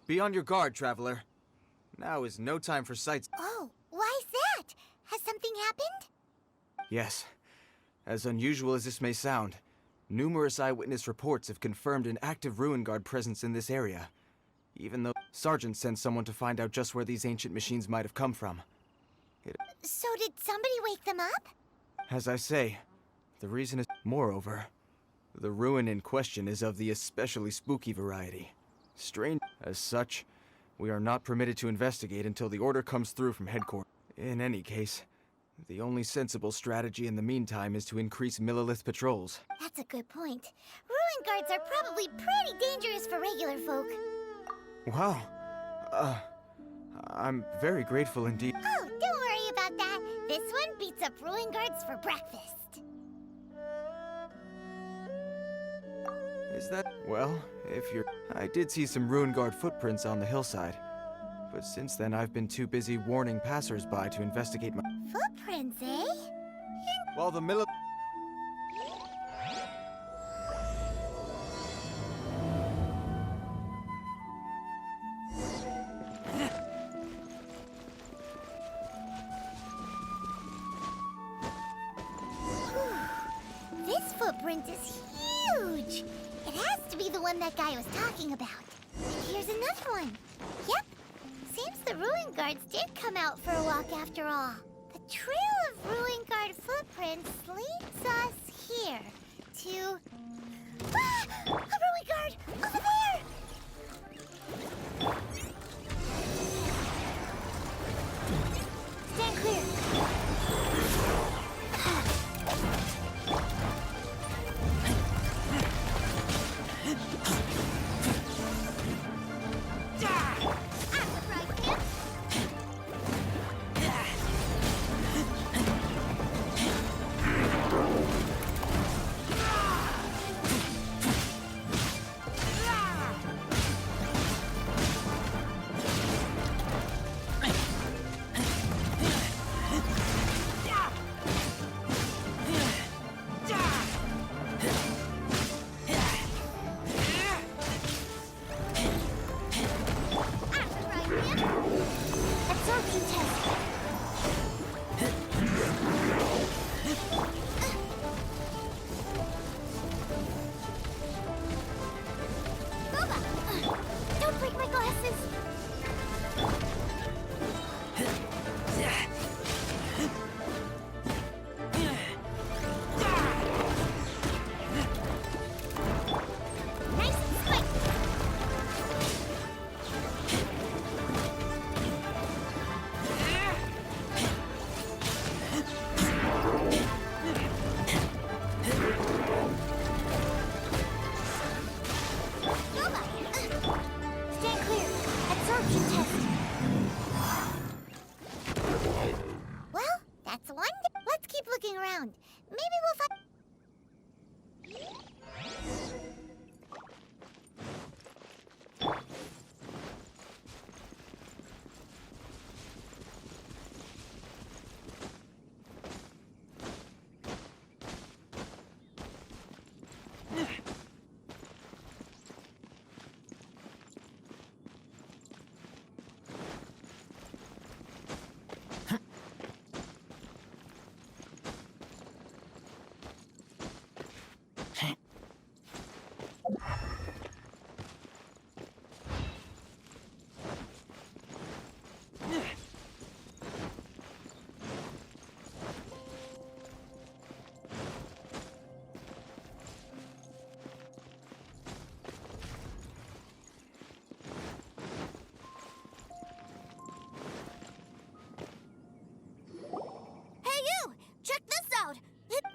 Be on your guard, traveler. Now is no time for sights. Oh, why's that? Has something happened? Yes. As unusual as this may sound, numerous eyewitness reports have confirmed an active Ruin Guard presence in this area. Even though Sergeant sent someone to find out just where these ancient machines might have come from. So did somebody wake them up? As I say, the reason is... Moreover, the ruin in question is of the especially spooky variety. Strange. As such, we are not permitted to investigate until the order comes through from headquarters. In any case, the only sensible strategy in the meantime is to increase Millilith patrols. That's a good point. Ruin guards are probably pretty dangerous for regular folk. Wow. I'm very grateful indeed. Oh, don't worry about that. This one beats up ruin guards for breakfast. Is that... Well, if you're... I did see some Ruin Guard footprints on the hillside. But since then, I've been too busy warning passers-by to investigate my... Footprints, eh? While the Millilith... This footprint is huge! It has to be the one that guy was talking about. And here's another one. Yep. Seems the Ruin Guards did come out for a walk after all. The trail of Ruin Guard footprints leads us here to... Ah! A Ruin Guard! Over there! Stand clear. Don't break my glasses! Nice and quick! Stand clear. Absorption test. Well, that's one. Let's keep looking around. Maybe we'll find...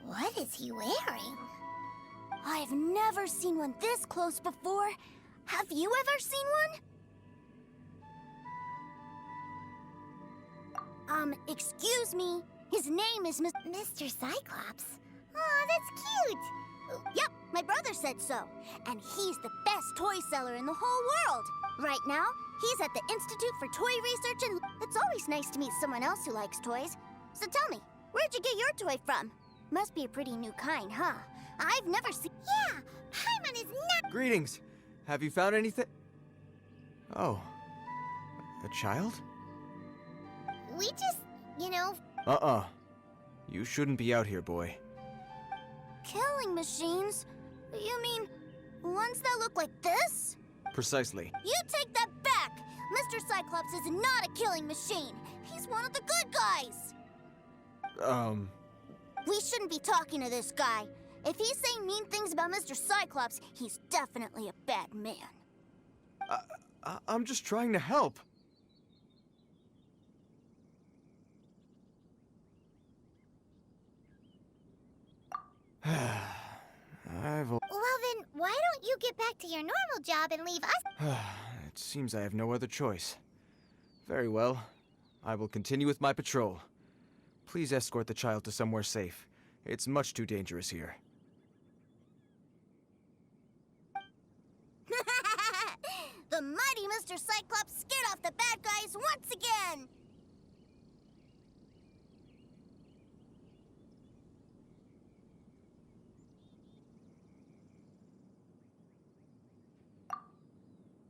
What is he wearing? I've never seen one this close before. Have you ever seen one? Excuse me. His name is Mr. Cyclops. Aw, that's cute. Yep, my brother said so. And he's the best toy seller in the whole world. Right now, he's at the Institute for Toy Research, and it's always nice to meet someone else who likes toys. So tell me, where'd you get your toy from? Must be a pretty new kind, huh? I've never seen... Yeah, Paimon is not... Greetings! Have you found anything? Oh. A child? We just, you know... Uh-uh. You shouldn't be out here, boy. Killing machines? You mean ones that look like this? Precisely. You take that back! Mr. Cyclops is not a killing machine. He's one of the good guys. We shouldn't be talking to this guy. If he's saying mean things about Mr. Cyclops, he's definitely a bad man. I'm just trying to help. Well then, why don't you get back to your normal job and leave us? It seems I have no other choice. Very well. I will continue with my patrol. Please escort the child to somewhere safe. It's much too dangerous here. The mighty Mr. Cyclops scared off the bad guys once again!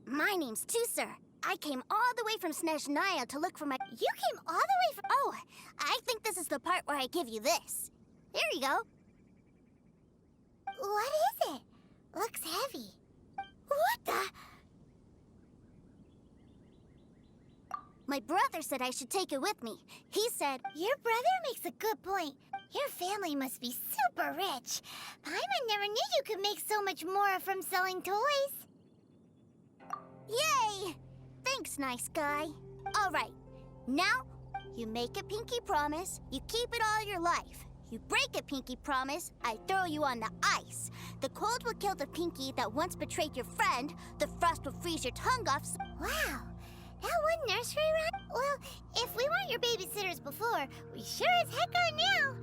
My name's Tooser. I came all the way from Snezhnaya to look for my... You came all the way from... Oh, I think this is the part where I give you this. Here you go. What is it? Looks heavy. What the... My brother said I should take it with me. He said... Your brother makes a good point. Your family must be super rich. Paimon never knew you could make so much more from selling toys. Yay! Thanks, nice guy. All right, now you make a pinky promise, you keep it all your life. You break a pinky promise, I throw you on the ice. The cold will kill the pinky that once betrayed your friend. The frost will freeze your tongue off. Wow, that one nursery rhyme? Well, if we weren't your babysitters before, we sure as heck are now.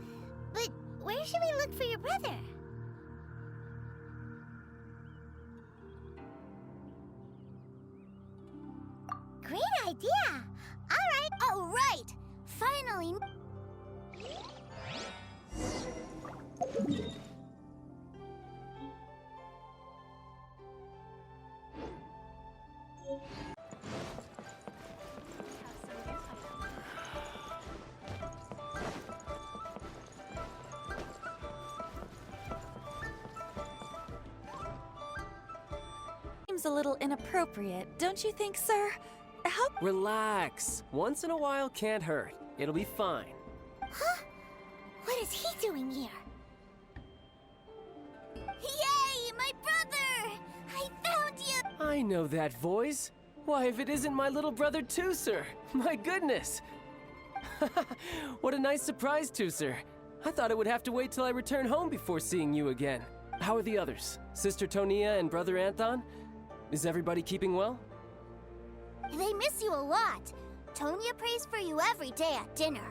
But where should we look for your brother? Great idea! All right! Finally! Seems a little inappropriate, don't you think, sir? How... Relax. Once in a while can't hurt. It'll be fine. Huh? What is he doing here? Yay! My brother! I found you! I know that voice. Why, if it isn't my little brother Tooser! My goodness! What a nice surprise, Tooser. I thought I would have to wait till I return home before seeing you again. How are the others? Sister Tonia and Brother Anton? Is everybody keeping well? They miss you a lot. Tonia prays for you every day at dinner.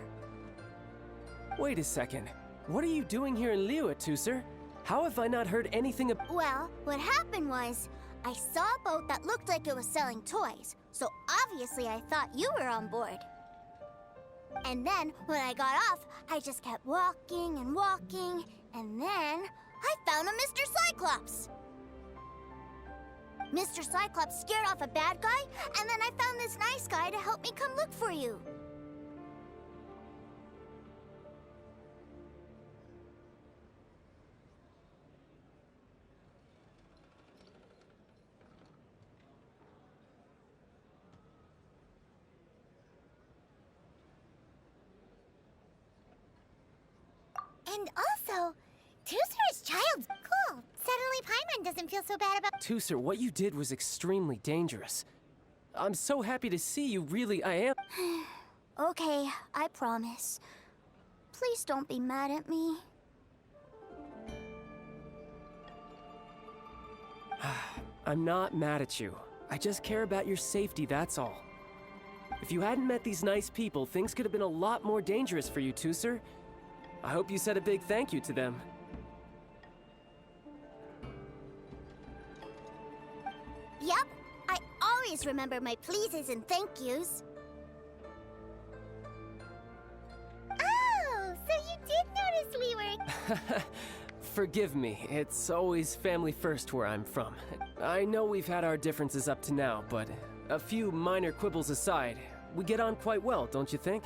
Wait a second. What are you doing here in Liyue, Tooser? How have I not heard anything about... Well, what happened was, I saw a boat that looked like it was selling toys, so obviously I thought you were on board. And then, when I got off, I just kept walking and walking, and then I found a Mr. Cyclops! Mr. Cyclops scared off a bad guy, and then I found this nice guy to help me come look for you. And also, Tooser's child's cool. Suddenly Paimon doesn't feel so bad about... Tooser, what you did was extremely dangerous. I'm so happy to see you, really, I am. Okay, I promise. Please don't be mad at me. I'm not mad at you. I just care about your safety, that's all. If you hadn't met these nice people, things could have been a lot more dangerous for you, Tooser. I hope you said a big thank you to them. Yep, I always remember my pleases and thank yous. Oh, so you did notice we were... Forgive me, it's always family first where I'm from. I know we've had our differences up to now, but A few minor quibbles aside, we get on quite well, don't you think?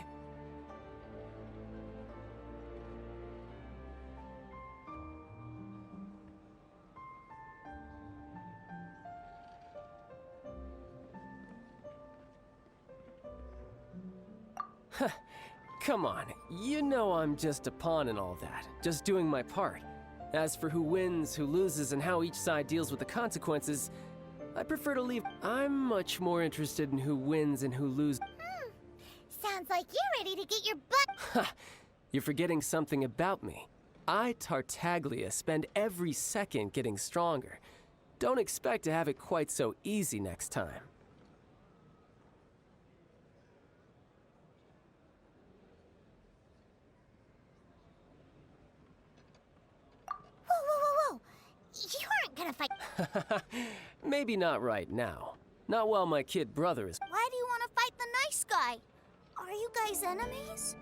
Come on, you know I'm just a pawn in all that, just doing my part. As for who wins, who loses, and how each side deals with the consequences, I prefer to leave. I'm much more interested in who wins and who loses. Sounds like you're ready to get your butt. You're forgetting something about me. I, Tartaglia, spend every second getting stronger. Don't expect to have it quite so easy next time. Whoa. You aren't gonna fight. Maybe not right now. Not while my kid brother is. Why do you want to fight the nice guy? Are you guys enemies?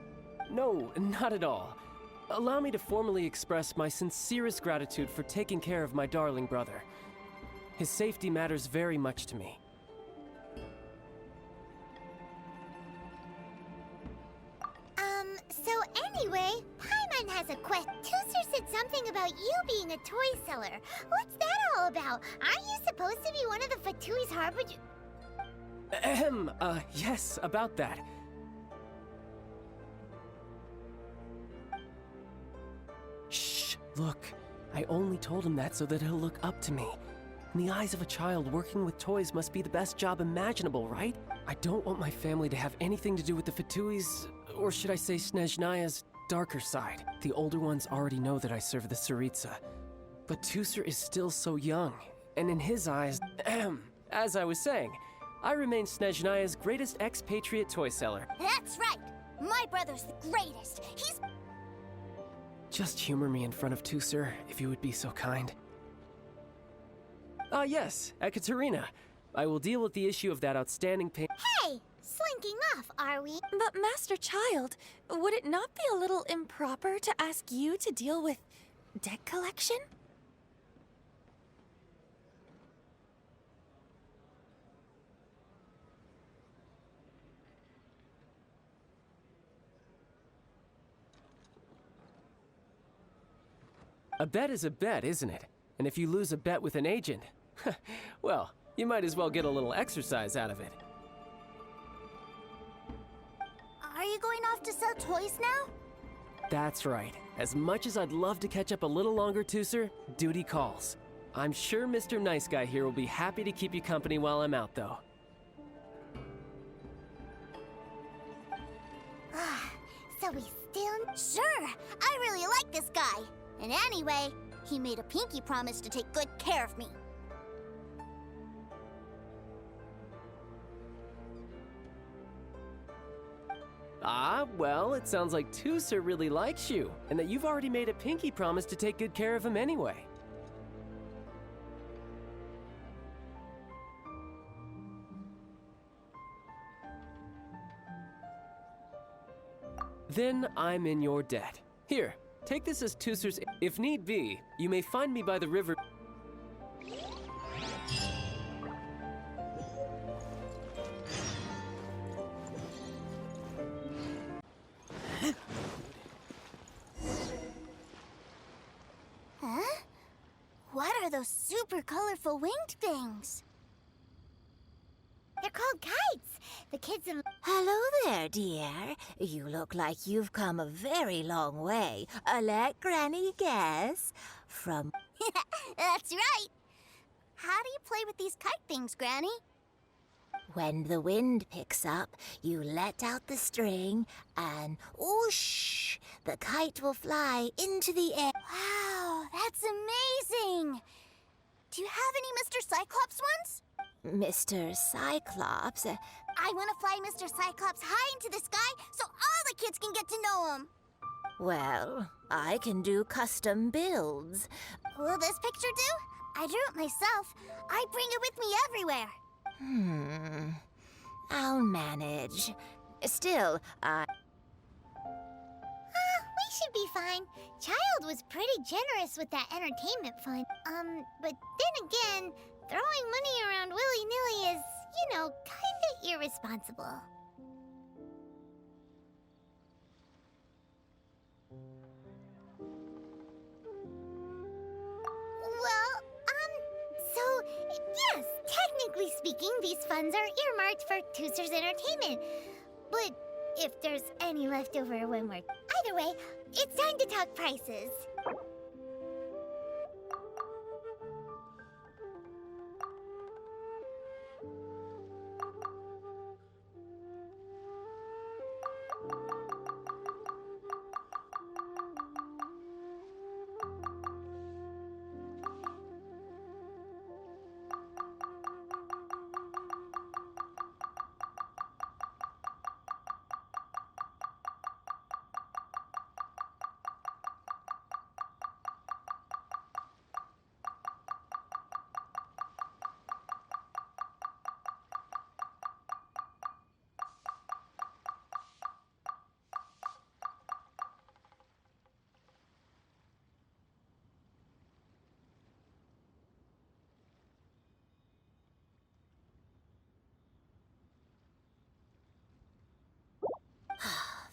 No, not at all. Allow me to formally express my sincerest gratitude for taking care of my darling brother. His safety matters very much to me. So anyway, Paimon has a question. Tooster said something about you being a toy seller. What's that all about? Aren't you supposed to be one of the Fatui's harbinger? Yes, about that. Shh, look. I only told him that so that he'll look up to me. In the eyes of a child, working with toys must be the best job imaginable, right? I don't want my family to have anything to do with the Fatui's, or should I say Snezhnaya's, darker side. The older ones already know that I serve the Tsaritsa. But Tooser is still so young, and in his eyes, as I was saying, I remain Snezhnaya's greatest expatriate toy seller. That's right. My brother's the greatest. He's... Just humor me in front of Tooser, if you would be so kind. Ah, yes, Ekaterina. I will deal with the issue of that outstanding pay- Hey, slinking off, are we? But Master Child, would it not be a little improper to ask you to deal with deck collection? A bet is a bet, isn't it? And if you lose a bet with an agent, well, you might as well get a little exercise out of it. Are you going off to sell toys now? That's right. As much as I'd love to catch up a little longer, Tooser, duty calls. I'm sure Mr. Nice Guy here will be happy to keep you company while I'm out, though. So we still... Sure, I really like this guy. And anyway, he made a pinky promise to take good care of me. Ah, well, it sounds like Tooser really likes you, and that you've already made a pinky promise to take good care of him anyway. Then I'm in your debt. Here, take this as Tooser's. If need be, you may find me by the river. Huh? What are those super colorful winged things? They're called kites. The kids in... Hello there, dear. You look like you've come a very long way. Let Granny guess. From... That's right. How do you play with these kite things, Granny? When the wind picks up, you let out the string and whoosh, the kite will fly into the air. Wow, that's amazing! Do you have any Mr. Cyclops ones? Mr. Cyclops, I want to fly Mr. Cyclops high into the sky so all the kids can get to know him. well, I can do custom builds. Will this picture do? I drew it myself. I bring it with me everywhere. I'll manage. Still, we should be fine. Child was pretty generous with that entertainment fund. But then again, throwing money around willy-nilly is, you know, kinda irresponsible. Well, so, yes, technically speaking, these funds are earmarked for Tooster's entertainment. But if there's any left over when we're... Either way, it's time to talk prices.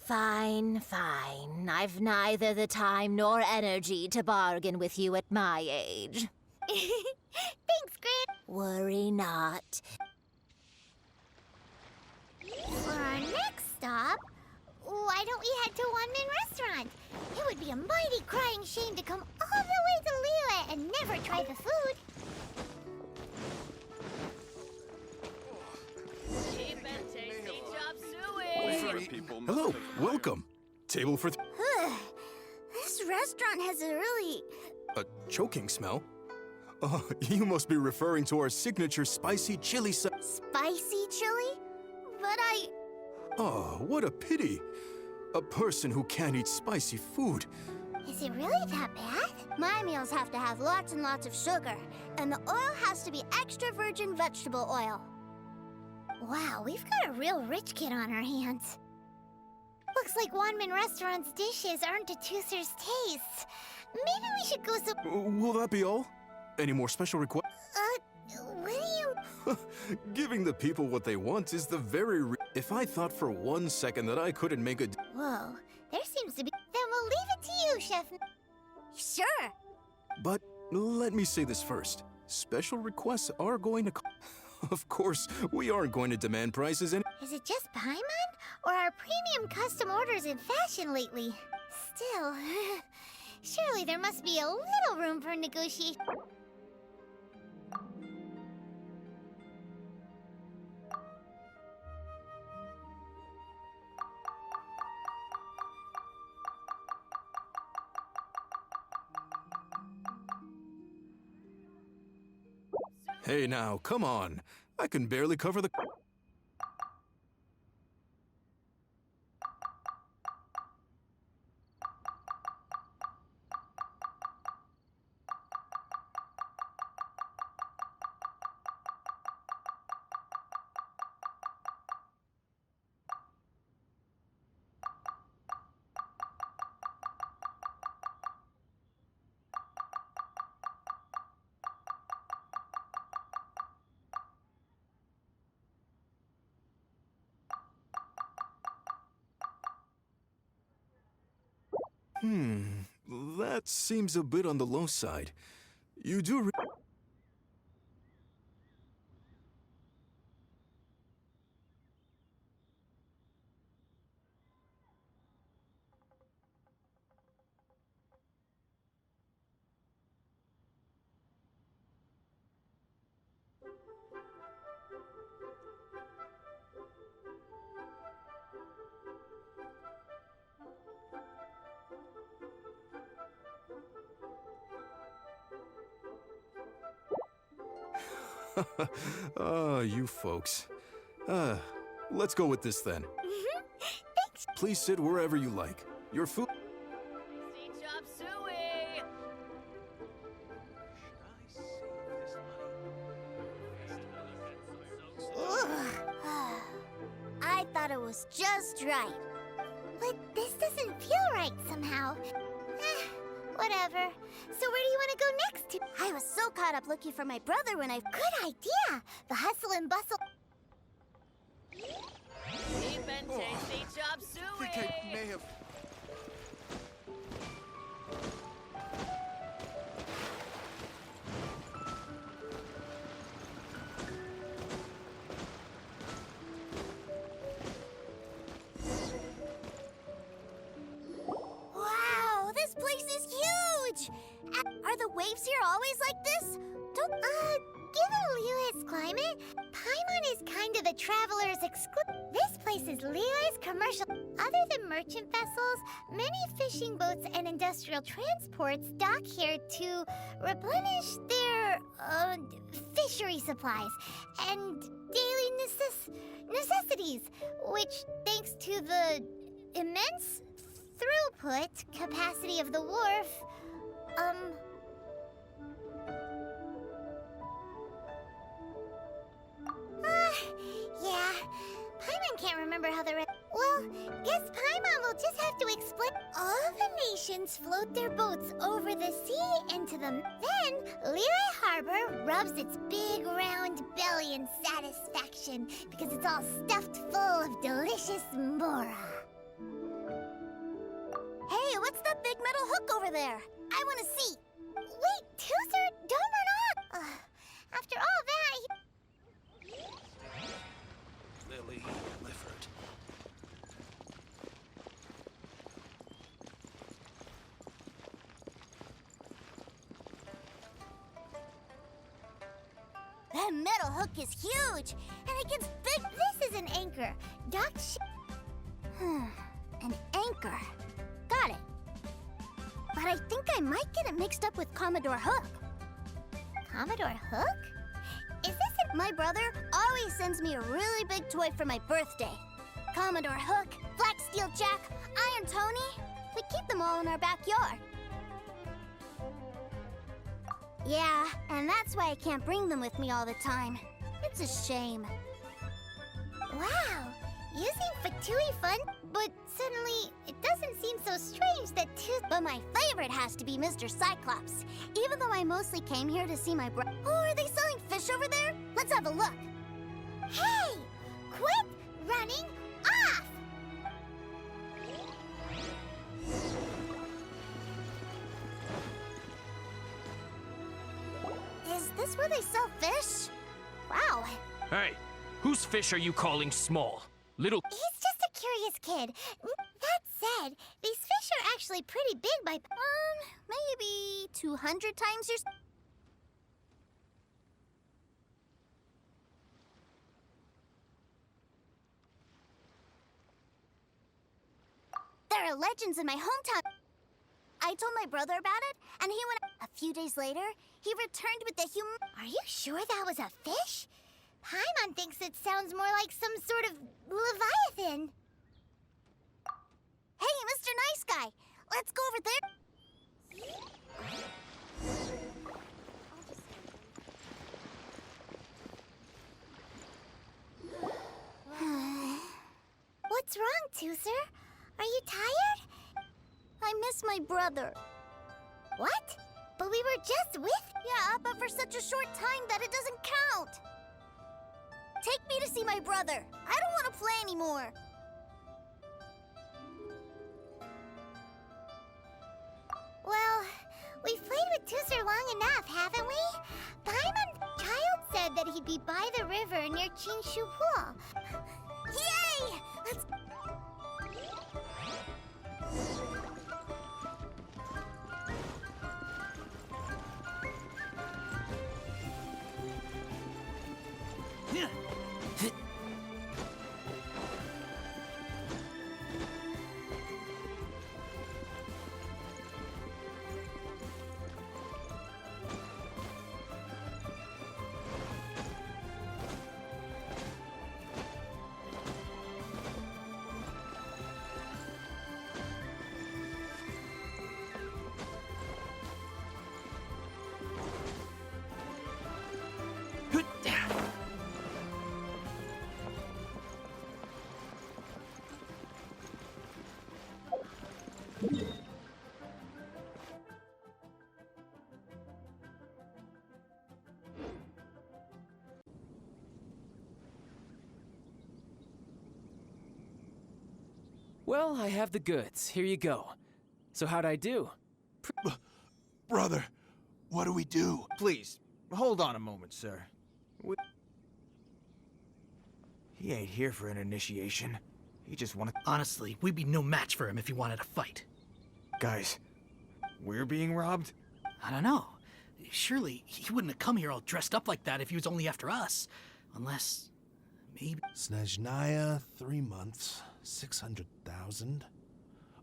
Fine, fine. I've neither the time nor energy to bargain with you at my age. Thanks, Gran. Worry not. For our next stop, why don't we head to One-Man Restaurant? It would be a mighty crying shame to come all the way to Liyue and never try the food. Hello, welcome. Table for This restaurant has a really... a choking smell. Oh, you must be referring to our signature spicy chili sauce. spicy chili? But Oh, what a pity. A person who can't eat spicy food. Is it really that bad? my meals have to have lots and lots of sugar. And the oil has to be extra virgin vegetable oil. Wow, we've got a real rich kid on our hands. Looks like One-Man Restaurant's dishes aren't to Tooster's tastes. Maybe we should go some... Will that be all? Any more special requests? What do you... Giving the people what they want is the very If I thought for 1 second that I couldn't make a Whoa, there seems to be... Then we'll leave it to you, Chef. Sure. But let me say this first. Special requests are going to Of course, we aren't going to demand prices and Is it just Paimon? Or are premium custom orders in fashion lately? Still, surely there must be a little room for negotiation. Hey now, come on. I can barely cover the That seems a bit on the low side. You do you folks. Let's go with this then. Thanks. Please sit wherever you like. Your food. Chop suey! I thought it was just right. But this doesn't feel right somehow. Whatever. So where do you want to go next to? I was so caught up looking for my brother when I... Good idea! The hustle and bustle... and tasty chop suey. I think I may have... Wow, this place is huge! Are the waves here always like this? Given Liyue's climate, Paimon is kind of the traveler's This place is Liyue's commercial. Other than merchant vessels, many fishing boats and industrial transports dock here to replenish their, fishery supplies and daily necessities, which, thanks to the immense throughput capacity of the wharf, yeah. Paimon can't remember how the Well, guess Paimon will just have to explain. All the nations float their boats over the sea into the... Then, Liyue Harbor rubs its big round belly in satisfaction because it's all stuffed full of delicious mora. Hey, what's that big metal hook over there? I want to see. Wait, Tooser, don't run off! After all that, Lily Lifford. That metal hook is huge, and it gets big. This is an anchor. Docked An anchor. Got it. But I think I might get it mixed up with Commodore Hook. Commodore Hook? Is this My brother always sends me a really big toy for my birthday. Commodore Hook, Black Steel Jack, Iron Tony. We keep them all in our backyard. Yeah, and that's why I can't bring them with me all the time. It's a shame. Wow! Using Fatui fun, but suddenly it doesn't seem so strange that But my favorite has to be Mr. Cyclops. Even though I mostly came here to see my bro. Oh, are they selling fish over there? Let's have a look. Hey! Quit running off! Is this where they sell fish? Wow. Hey, whose fish are you calling small? Little... He's just a curious kid. That said, these fish are actually pretty big by... Maybe 200 times your... There are legends in my hometown. I told my brother about it, and he went... A few days later, he returned with the Are you sure that was a fish? Paimon thinks it sounds more like some sort of leviathan. Hey, Mr. Nice Guy, let's go over there. What's wrong, Tooser? Are you tired? I miss my brother. What? But we were just with... Yeah, but for such a short time that it doesn't count. Take me to see my brother. I don't want to play anymore. Well, we've played with Tooser long enough, haven't we? Paimon Child said that he'd be by the river near Qingshu Pool. Yay! Let's... Well, I have the goods. Here you go. So how'd I do? Brother, what do we do? Please, hold on a moment, sir. He ain't here for an initiation. He just wanted... Honestly, we'd be no match for him if he wanted to fight. Guys, we're being robbed? I don't know. Surely, he wouldn't have come here all dressed up like that if he was only after us. Unless... maybe... Snezhnaya, 3 months, 600,000.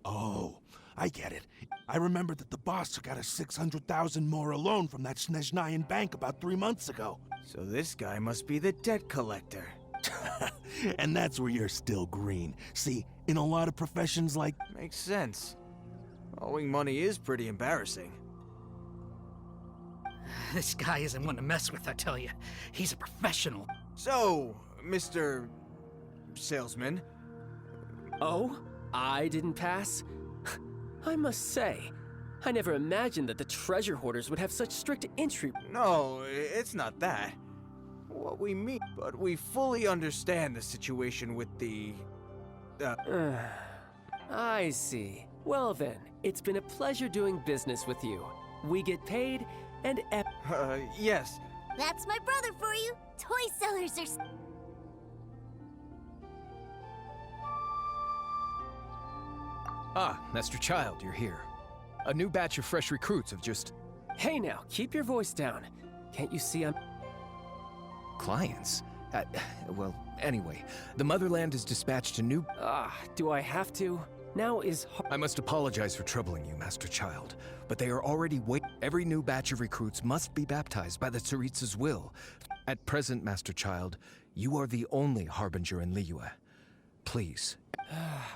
Oh, I get it. I remember that the boss got us 600,000 more a loan from that Snezhnayan bank about 3 months ago. So this guy must be the debt collector. And that's where you're still green. See, in a lot of professions like... Makes sense. Owing money is pretty embarrassing. This guy isn't one to mess with, I tell you. He's a professional. So, Mr. Salesman, Oh? I didn't pass? I must say, I never imagined that the treasure hoarders would have such strict entry. no, it's not that. What we mean, but we fully understand the situation with the... I see. Well then, it's been a pleasure doing business with you. We get paid, and yes. That's my brother for you. Toy sellers are... Ah, Master Child, you're here. A new batch of fresh recruits have just... Hey now, keep your voice down. Can't you see I'm... Clients? Well, anyway, the Motherland has dispatched a new... do I have to? Now is... I must apologize for troubling you, Master Child, but they are already Every new batch of recruits must be baptized by the Tsaritsa's will. At present, Master Child, you are the only harbinger in Liyue. Please.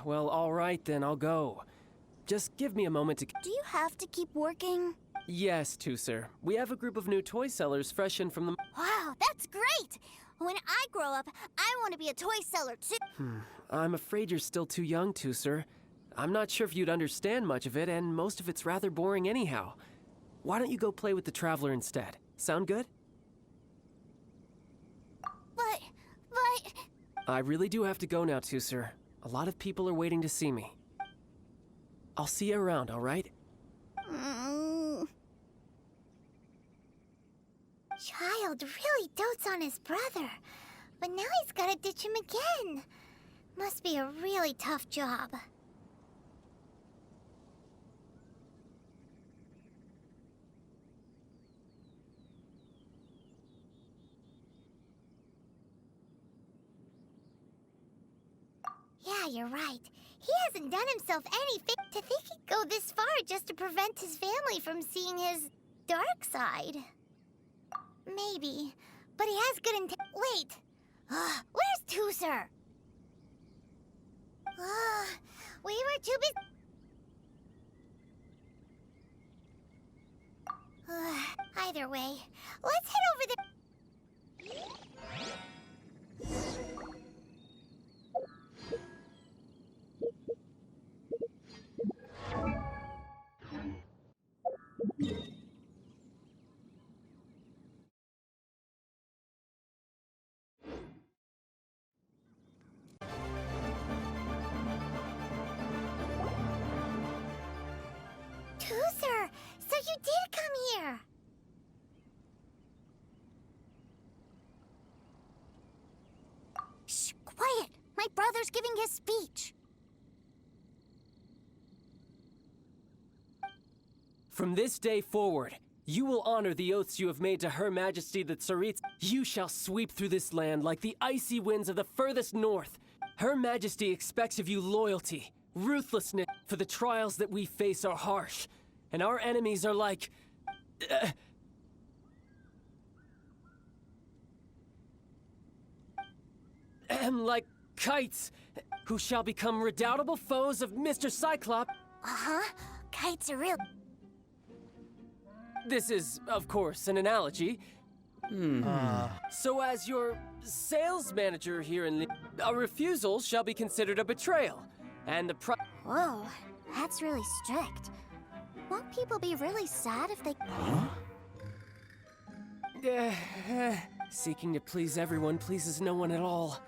Well, all right then, I'll go. Just give me a moment to... Do you have to keep working? Yes, sir. We have a group of new toy sellers fresh in from the... Wow, that's great! When I grow up, I want to be a toy seller too. I'm afraid you're still too young, sir. I'm not sure if you'd understand much of it, and most of it's rather boring anyhow. Why don't you go play with the Traveler instead? Sound good? But... I really do have to go now, sir. A lot of people are waiting to see me. I'll see you around, all right? Child really dotes on his brother, but now he's gotta ditch him again. Must be a really tough job. Yeah, you're right. He hasn't done himself any favor. To think he'd go this far just to prevent his family from seeing his dark side. Maybe, but he has good intent. Wait, where's Tooser? We were too busy. Either way, let's head over there. Tooser, so you did come here. Shh, quiet! My brother's giving his speech. From this day forward, you will honor the oaths you have made to Her Majesty the Tsaritsa. You shall sweep through this land like the icy winds of the furthest north. Her Majesty expects of you loyalty, ruthlessness, for the trials that we face are harsh, and our enemies are like... like kites, who shall become redoubtable foes of Mr. Cyclops. Kites are real... This is, of course, an analogy. So as your sales manager here in a refusal shall be considered a betrayal, and the Whoa, that's really strict. Won't people be really sad if they... Seeking to please everyone pleases no one at all.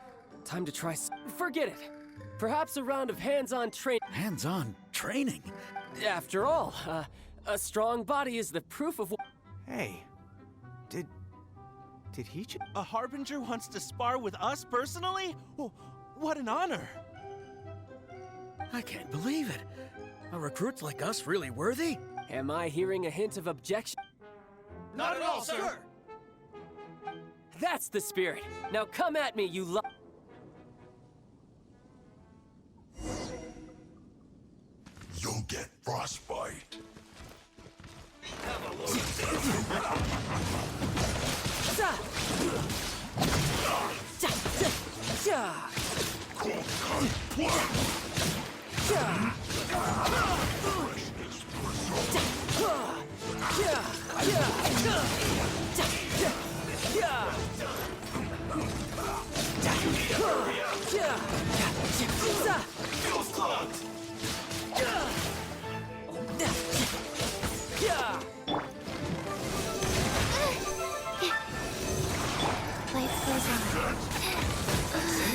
Time to try forget it. Perhaps a round of hands-on training. Hands-on training? After all, a strong body is the proof of. Hey, did he just... A Harbinger wants to spar with us personally? Oh, what an honor! I can't believe it. Are recruits like us really worthy? Am I hearing a hint of objection? Not at all, sir! That's the spirit. Now come at me, you You'll get frostbite. Life goes on.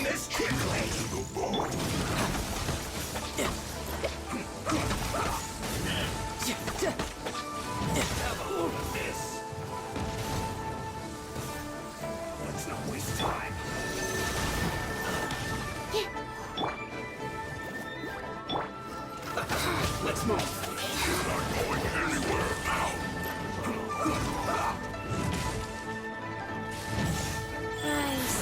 This tickle to the bone. Let's not waste time. Let's move. You're not going anywhere now. Rise.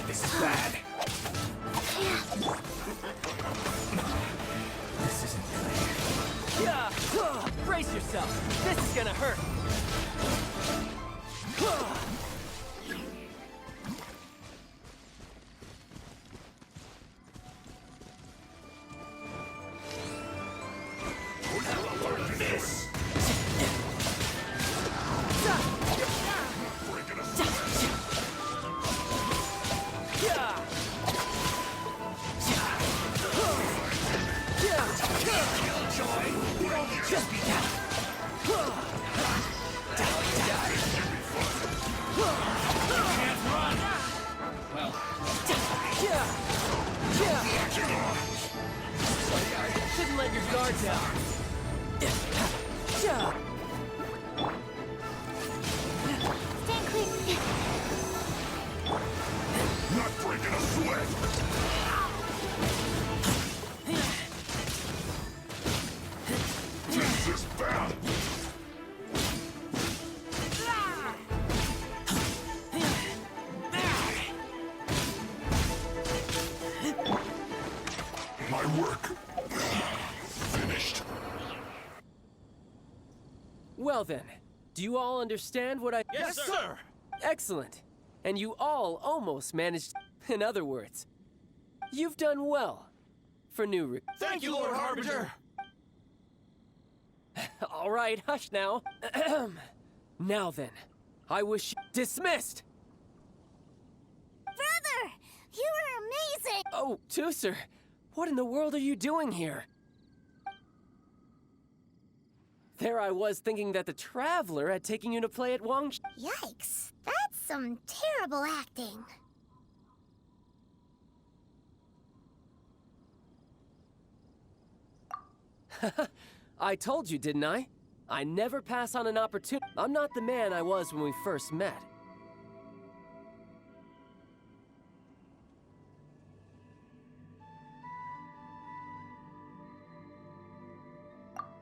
This is bad. This isn't good. Yeah! Brace yourself. This is gonna hurt. This. Shouldn't let your guard down. Stand clear. Not breaking a sweat. This is bad. My work finished. Well then, do you all understand what I... Yes, sir! Excellent. And you all almost managed... In other words, you've done well for new Thank you, Lord Harbinger! All right, hush now. Now then, I wish you... Dismissed! Brother! You were amazing! Oh, Tooser, what in the world are you doing here? There I was thinking that the Traveler had taken you to play at Wang's. Yikes. That's some terrible acting. I told you, didn't I? I never pass on an opportunity. I'm not the man I was when we first met.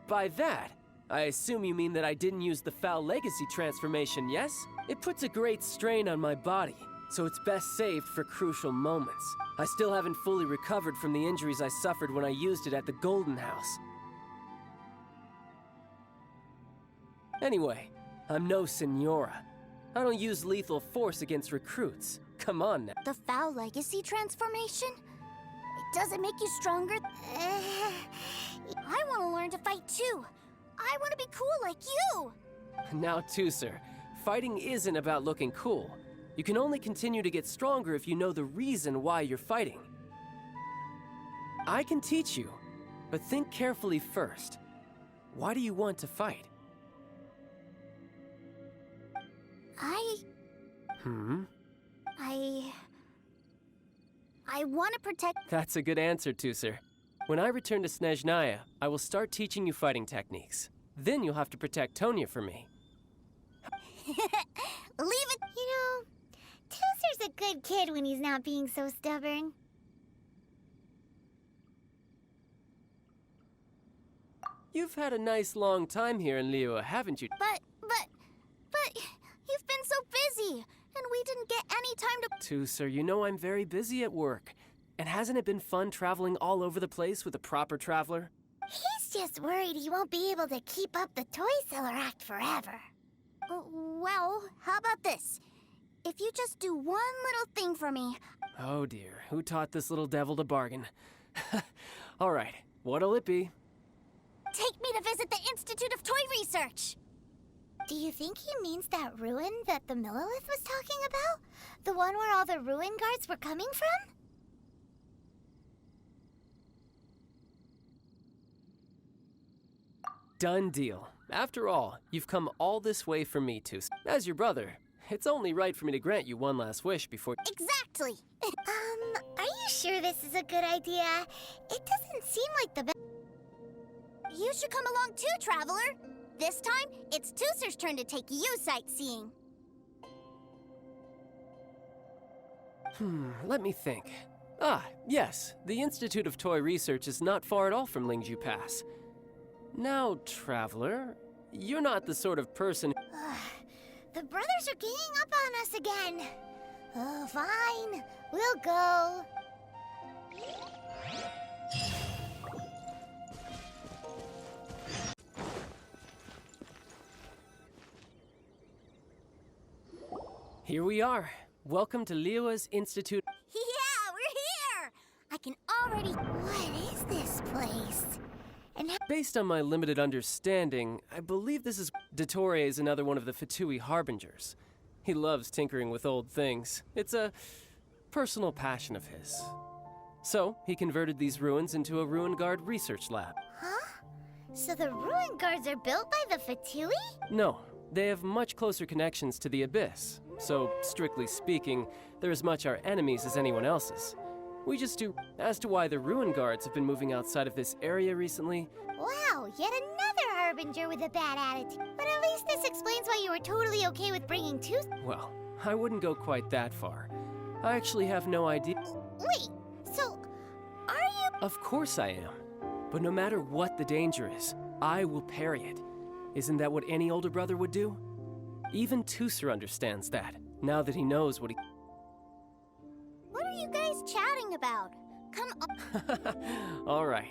By that, I assume you mean that I didn't use the Foul Legacy transformation, yes? It puts a great strain on my body, so it's best saved for crucial moments. I still haven't fully recovered from the injuries I suffered when I used it at the Golden House. Anyway, I'm no Senora. I don't use lethal force against recruits. Come on now. The Foul Legacy transformation? Does it make you stronger? I want to learn to fight too. I want to be cool like you. Now, Tooser, fighting isn't about looking cool. You can only continue to get stronger if you know the reason why you're fighting. I can teach you, but think carefully first. Why do you want to fight? I want to protect... That's a good answer, Tusser. When I return to Snezhnaya, I will start teaching you fighting techniques. Then you'll have to protect Tonya for me. Leave it... You know, Tusser's a good kid when he's not being so stubborn. You've had a nice long time here in Liyue, haven't you? But you've been so busy, and we didn't get any time to... Tusser, you know I'm very busy at work. And hasn't it been fun traveling all over the place with a proper traveler? He's just worried he won't be able to keep up the toy seller act forever. Well, how about this? If you just do one little thing for me... Oh dear, who taught this little devil to bargain? All right, what'll it be? Take me to visit the Institute of Toy Research! Do you think he means that ruin that the Millilith was talking about? The one where all the ruin guards were coming from? Done deal. After all, you've come all this way for me, Tus. As your brother, it's only right for me to grant you one last wish before... Exactly! Are you sure this is a good idea? It doesn't seem like the best... You should come along too, Traveler! This time, it's Tusser's turn to take you sightseeing. Let me think. Ah, yes, the Institute of Toy Research is not far at all from Lingju Pass. Now, Traveler, you're not the sort of person... The brothers are ganging up on us again. Oh, fine. We'll go. Here we are. Welcome to Liyue's Institute. Yeah, we're here! I can already... What is this place? And Based on my limited understanding, I believe this is... Dottore is another one of the Fatui Harbingers. He loves tinkering with old things. It's a personal passion of his. So, he converted these ruins into a Ruin Guard research lab. Huh? So the ruin guards are built by the Fatui? No, they have much closer connections to the Abyss. So, strictly speaking, they're as much our enemies as anyone else's. We just do... As to why the Ruin Guards have been moving outside of this area recently... Wow, yet another Harbinger with a bad attitude. But at least this explains why you were totally okay with bringing two... Well, I wouldn't go quite that far. I actually have no idea... Wait, so... Are you... Of course I am. But no matter what the danger is, I will parry it. Isn't that what any older brother would do? Even Tusser understands that, now that he knows what he... What are you guys chatting about? Come on... All right.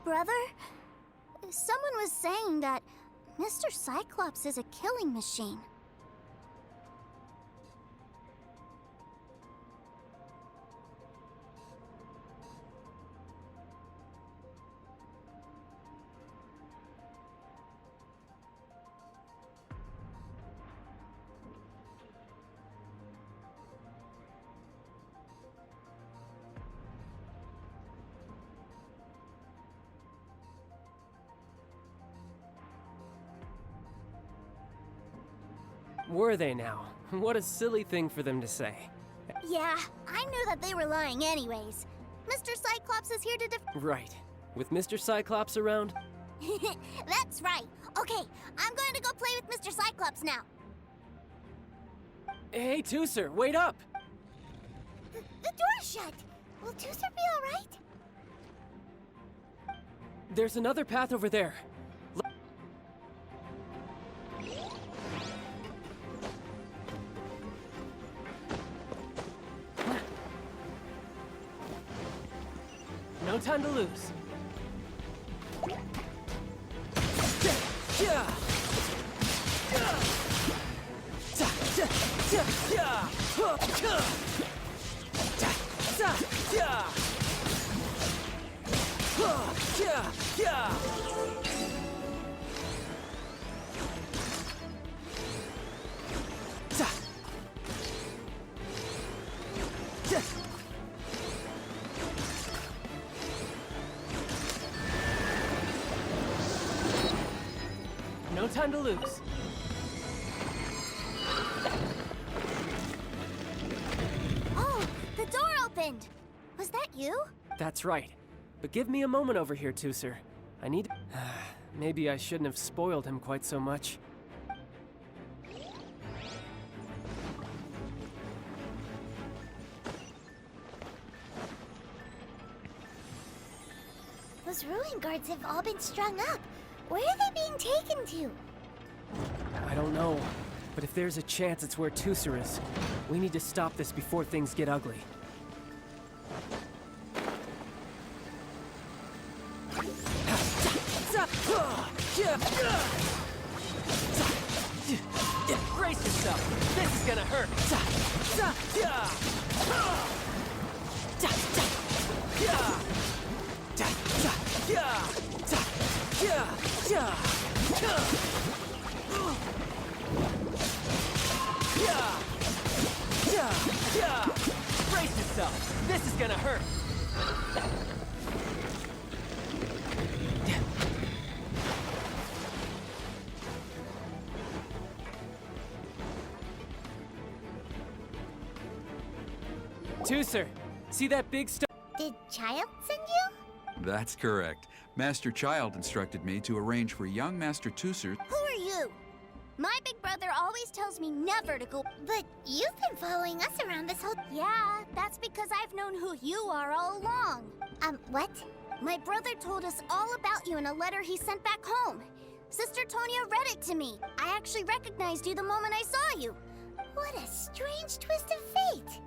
Brother? Someone was saying that Mr. Cyclops is a killing machine. Were they now? What a silly thing for them to say. Yeah, I knew that they were lying anyways. Mr. Cyclops is here to Right. With Mr. Cyclops around? That's right. Okay, I'm going to go play with Mr. Cyclops now. Hey, Tusser, wait up! The door's shut. Will Tusser be alright? There's another path over there. No time to lose. No time to lose. Oh, the door opened! Was that you? That's right. But give me a moment over here, Tooser. I need... Maybe I shouldn't have spoiled him quite so much. Those ruin guards have all been strung up. Where are they being taken to? I don't know. But if there's a chance it's where Tooser is, we need to stop this before things get ugly. Brace yourself! This is gonna hurt! Brace yourself! This is gonna hurt! Tooser, see that big stone? Did Child send you? That's correct. Master Child instructed me to arrange for young Master Tooser. Who are you? My big brother always tells me never to go. But you've been following us around this whole... Yeah, that's because I've known who you are all along. What? My brother told us all about you in a letter he sent back home. Sister Tonya read it to me. I actually recognized you the moment I saw you. What a strange twist of fate.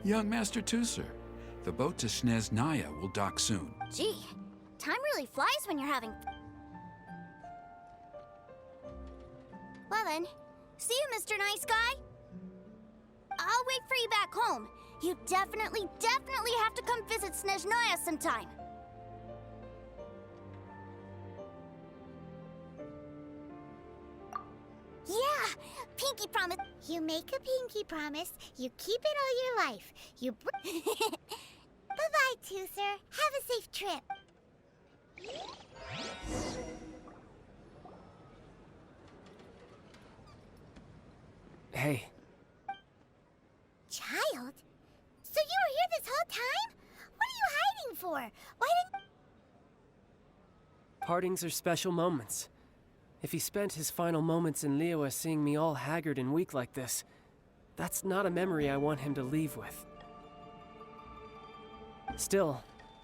Young Master Tooser, the boat to Sneznaya will dock soon. Gee, time really flies when you're having... Well then, see you, Mr. Nice Guy. I'll wait for you back home. You definitely have to come visit Sneznaya sometime. Yeah, pinky promise. You make a pinky promise, you keep it all your life. You Bye-bye, Tooser. Have a safe trip. Hey. Child? So you were here this whole time? What are you hiding for? Why didn't... Partings are special moments. If he spent his final moments in Liyue seeing me all haggard and weak like this, that's not a memory I want him to leave with. Still,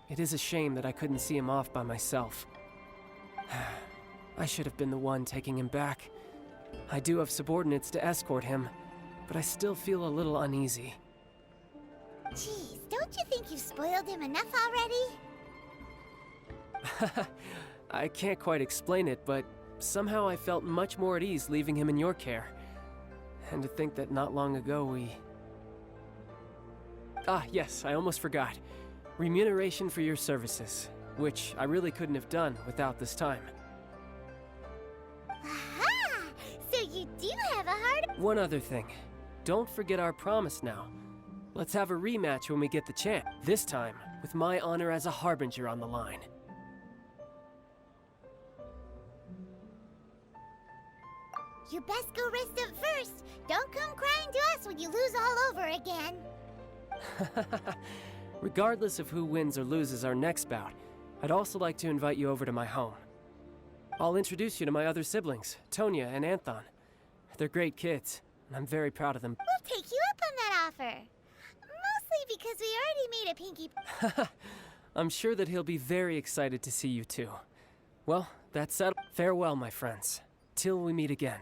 it is a shame that I couldn't see him off by myself. I should have been the one taking him back. I do have subordinates to escort him, but I still feel a little uneasy. Jeez, don't you think you've spoiled him enough already? I can't quite explain it, but somehow I felt much more at ease leaving him in your care. And to think that not long ago we... Ah, yes, I almost forgot. Remuneration for your services, which I really couldn't have done without this time. Aha! So you do have a heart... One other thing. Don't forget our promise now. Let's have a rematch when we get the chance. This time, with my honor as a Harbinger on the line. You best go rest up first. Don't come crying to us when you lose all over again. Regardless of who wins or loses our next bout, I'd also like to invite you over to my home. I'll introduce you to my other siblings, Tonya and Anthon. They're great kids, and I'm very proud of them. We'll take you up on that offer. Mostly because we already made a pinky... I'm sure that he'll be very excited to see you too. Well, that's settled. Farewell, my friends. Till we meet again.